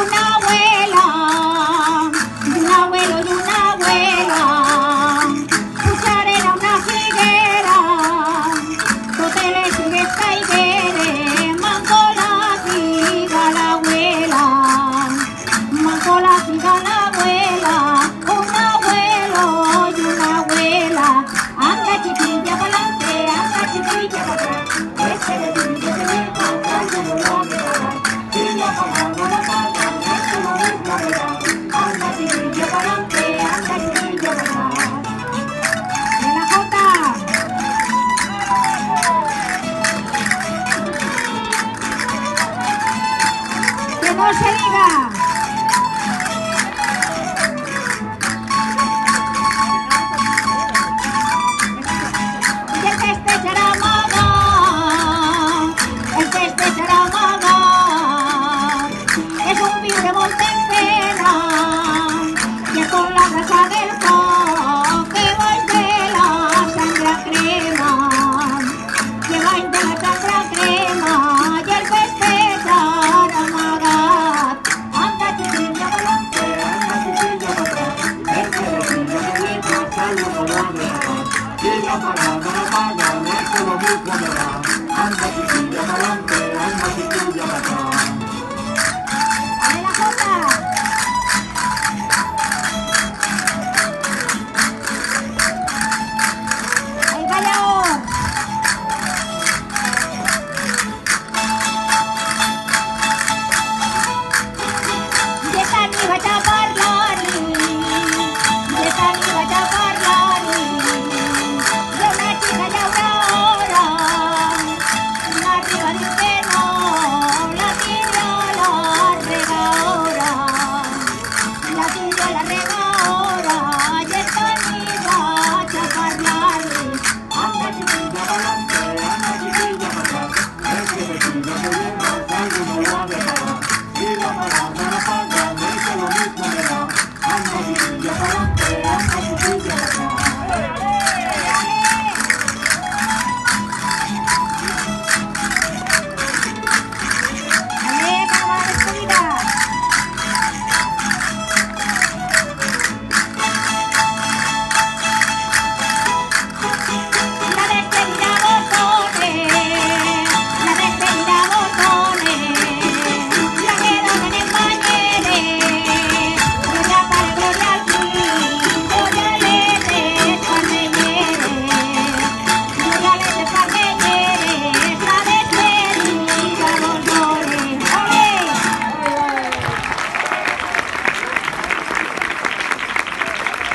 una abuela, de un abuelo y una abuela. Cucharera una figuera, totele sigue esta higuera, mancola siga la abuela, mancola siga la abuela, un abuelo y una abuela. Anda chiquilla pa'lante, anda chiquilla para atrás, este de ti que se me pasa, yo no lo voy a pagar. Y la paga no la paga, esto no es la verdad. Anda chiquilla pa'lante, anda chiquilla para atrás. De la Jota, que no se diga.